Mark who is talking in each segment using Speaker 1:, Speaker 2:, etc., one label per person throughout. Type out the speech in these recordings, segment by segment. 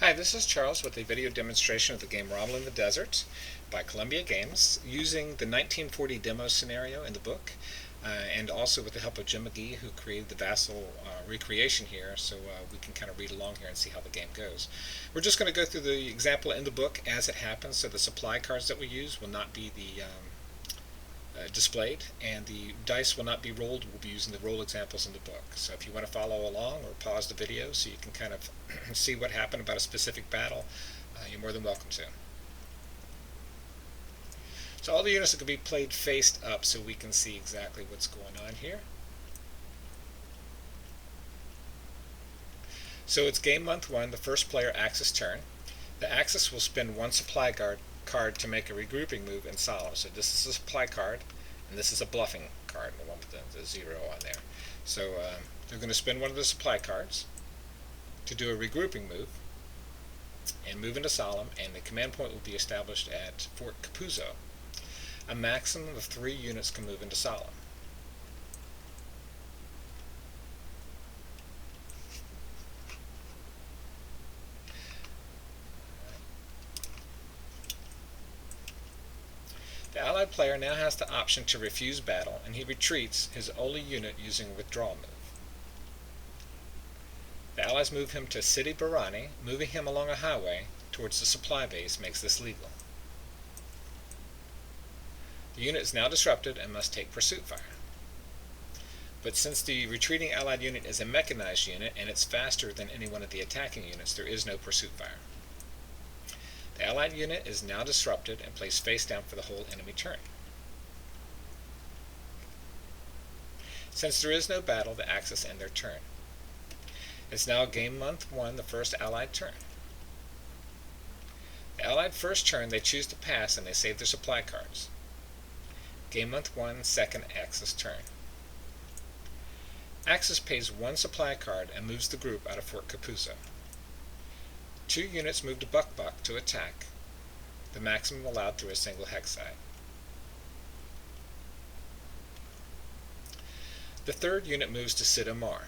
Speaker 1: Hi, this is Charles with a video demonstration of the game Rommel in the Desert by Columbia Games using the 1940 demo scenario in the book and also with the help of Jim McGee, who created the Vassal recreation here, so we can kind of read along here and see how the game goes. We're just going to go through the example in the book as it happens, so the supply cards that we use will not be the displayed, and the dice will not be rolled. We'll be using the roll examples in the book. So if you want to follow along or pause the video so you can kind of see what happened about a specific battle, you're more than welcome to. So all the units are going to be played faced up so we can see exactly what's going on here. So it's game month 1, the first player Axis turn. The Axis will spend one supply card to make a regrouping move in Solemn. So this is a supply card, and this is a bluffing card, the one with the 0 on there. So they're going to spend one of the supply cards to do a regrouping move and move into Solemn, and the command point will be established at Fort Capuzzo. A maximum of 3 units can move into Solemn. The Allied player now has the option to refuse battle, and he retreats his only unit using a withdrawal move. The Allies move him to Sidi Barani. Moving him along a highway towards the supply base makes this legal. The unit is now disrupted and must take pursuit fire. But since the retreating Allied unit is a mechanized unit and it's faster than any one of the attacking units, there is no pursuit fire. The Allied unit is now disrupted and placed face down for the whole enemy turn. Since there is no battle, the Axis end their turn. It's now game month 1, the first Allied turn. The Allied first turn, they choose to pass and they save their supply cards. Game month 1, second Axis turn. Axis pays 1 supply card and moves the group out of Fort Capuzzo. 2 units move to Buck to attack, the maximum allowed through a single hex side. The 3rd unit moves to Sid Omar.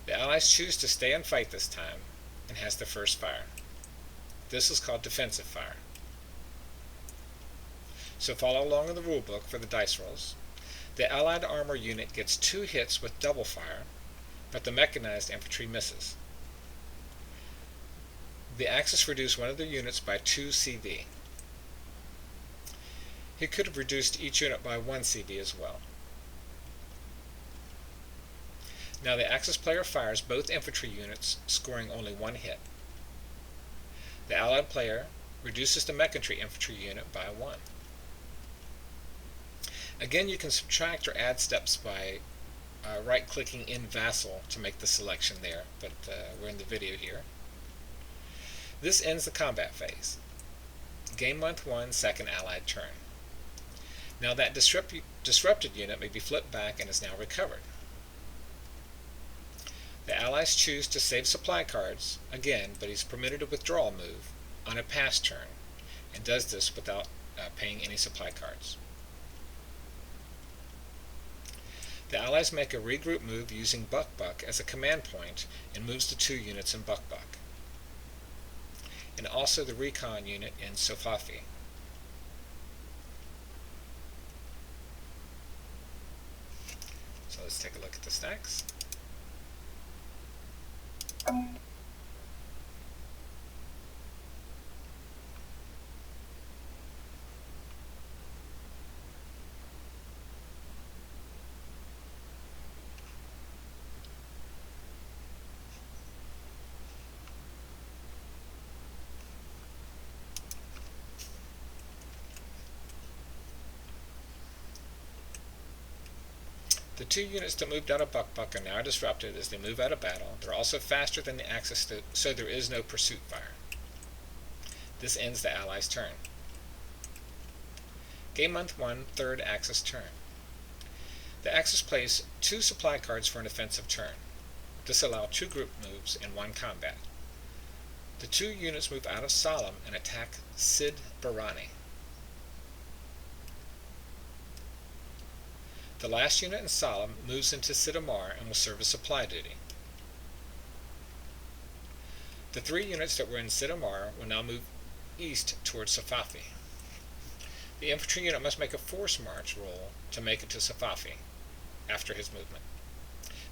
Speaker 1: The Allies choose to stay and fight this time and has the first fire. This is called defensive fire. So follow along in the rule book for the dice rolls. The Allied armor unit gets 2 hits with double fire, but the mechanized infantry misses. The Axis reduced one of their units by 2 CV. He could have reduced each unit by 1 CV as well. Now the Axis player fires both infantry units, scoring only 1 hit. The Allied player reduces the mechantry infantry unit by 1. Again, you can subtract or add steps by right-clicking in Vassal to make the selection there, but we're in the video here. This ends the combat phase. Game month 1, second Allied turn. Now that disrupted unit may be flipped back and is now recovered. The Allies choose to save supply cards, again, but he's permitted a withdrawal move on a pass turn, and does this without paying any supply cards. The Allies make a regroup move using Buck as a command point and moves the 2 units in Buck, and also the recon unit in Sofafi. So let's take a look at the stacks. The 2 units that moved out of Buck are now disrupted as they move out of battle. They're also faster than the Axis, so there is no pursuit fire. This ends the Allies' turn. Game month 1, third Axis turn. The Axis plays 2 supply cards for an offensive turn. This allows 2 group moves and 1 combat. The 2 units move out of Solemn and attack Sid Barani. The last unit in Solemn moves into Sid Omar and will serve as supply duty. The 3 units that were in Sidamar will now move east towards Safafi. The infantry unit must make a force march roll to make it to Safafi after his movement.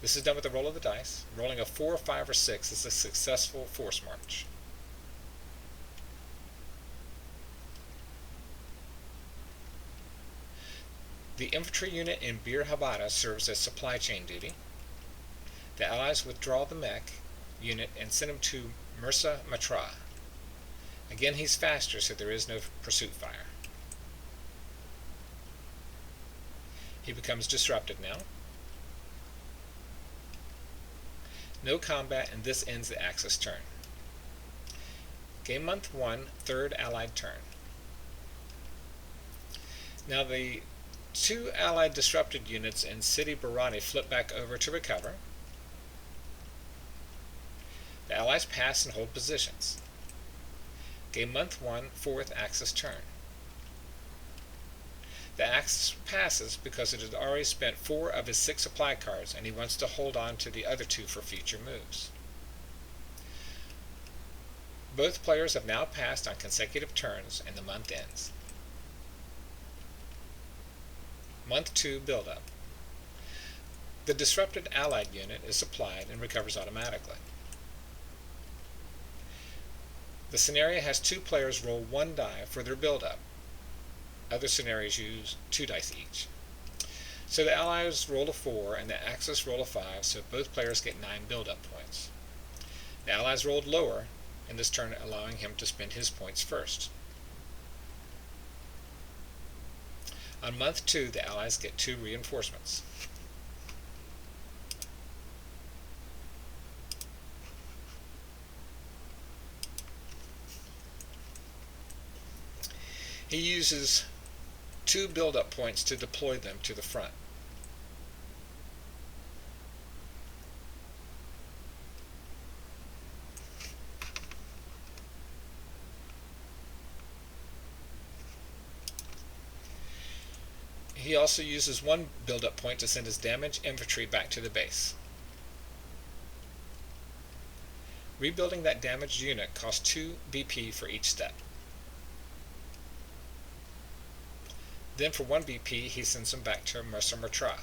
Speaker 1: This is done with a roll of the dice. Rolling a 4, 5, or 6 is a successful force march. The infantry unit in Bir Habada serves as supply chain duty. The Allies withdraw the mech unit and send him to Mursa Matra. Again, he's faster, so there is no pursuit fire. He becomes disrupted now. No combat, and this ends the Axis turn. Game month 1, 3rd Allied turn. Now the 2 Allied disrupted units in Sidi Barani flip back over to recover. The Allies pass and hold positions. Game month 1, 4th Axis turn. The Axis passes because it has already spent 4 of his 6 supply cards, and he wants to hold on to the other 2 for future moves. Both players have now passed on consecutive turns, and the month ends. Month 2 build-up. The disrupted Allied unit is supplied and recovers automatically. The scenario has 2 players roll 1 die for their build-up. Other scenarios use 2 dice each. So the Allies roll a 4 and the Axis roll a 5, so both players get 9 build-up points. The Allies rolled lower in this turn, allowing him to spend his points first. On month 2, the Allies get 2 reinforcements. He uses 2 build-up points to deploy them to the front. He also uses 1 build-up point to send his damaged infantry back to the base. Rebuilding that damaged unit costs 2 BP for each step. Then for 1 BP, he sends them back to Mersa Matra.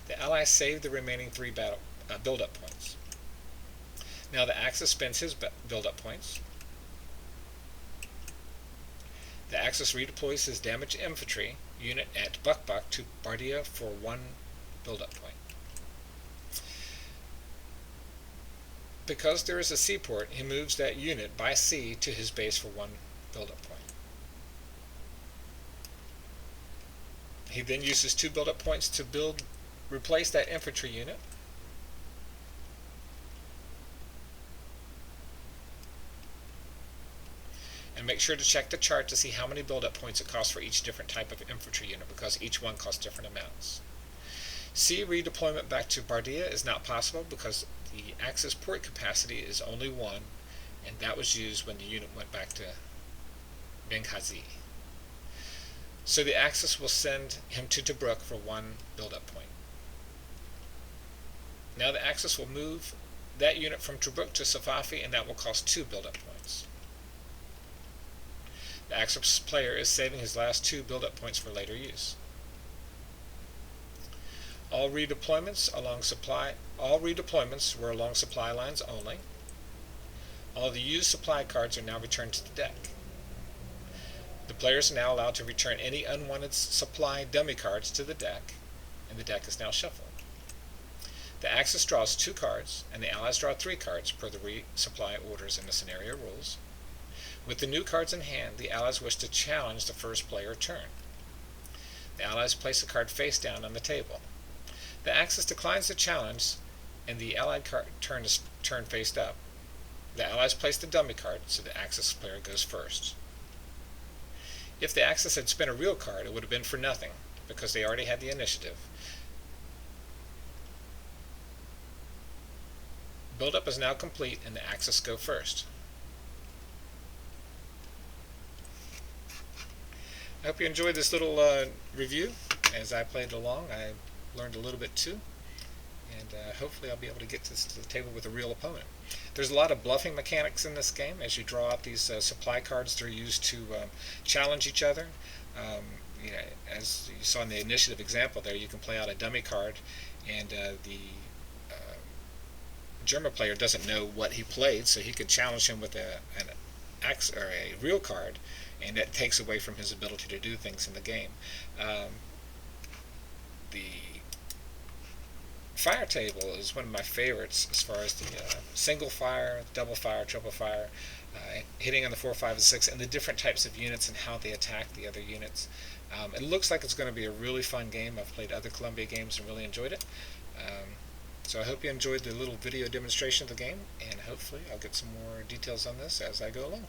Speaker 1: The Allies save the remaining 3 build-up points. Now the Axis spends his build-up points. The Axis redeploys his damaged infantry unit at Bukbuk to Bardia for 1 build-up point. Because there is a seaport, he moves that unit by sea to his base for 1 build-up point. He then uses 2 build-up points to replace that infantry unit. And make sure to check the chart to see how many build-up points it costs for each different type of infantry unit, because each one costs different amounts. Sea redeployment back to Bardia is not possible because the Axis port capacity is only 1, and that was used when the unit went back to Benghazi. So the Axis will send him to Tobruk for 1 build-up point. Now the Axis will move that unit from Tobruk to Safafi, and that will cost 2 build-up points. The Axis player is saving his last 2 build-up points for later use. All redeployments were along supply lines only. All the used supply cards are now returned to the deck. The players are now allowed to return any unwanted supply dummy cards to the deck, and the deck is now shuffled. The Axis draws 2 cards, and the Allies draw 3 cards per the resupply orders in the scenario rules. With the new cards in hand, the Allies wish to challenge the first player turn. The Allies place a card face down on the table. The Axis declines the challenge, and the Allied turn is turned face up. The Allies place the dummy card, so the Axis player goes first. If the Axis had spent a real card, it would have been for nothing, because they already had the initiative. Build-up is now complete, and the Axis go first. I hope you enjoyed this little review. As I played along, I learned a little bit too. and hopefully I'll be able to get this to the table with a real opponent. There's a lot of bluffing mechanics in this game. As you draw out these supply cards, they're used to challenge each other. You know, as you saw in the initiative example there, you can play out a dummy card, and the German player doesn't know what he played, so he could challenge him with an or a real card, and that takes away from his ability to do things in the game. The fire table is one of my favorites as far as the single fire, double fire, triple fire, hitting on the 4, 5, and 6, and the different types of units and how they attack the other units. It looks like it's going to be a really fun game. I've played other Columbia games and really enjoyed it. So I hope you enjoyed the little video demonstration of the game, and hopefully I'll get some more details on this as I go along.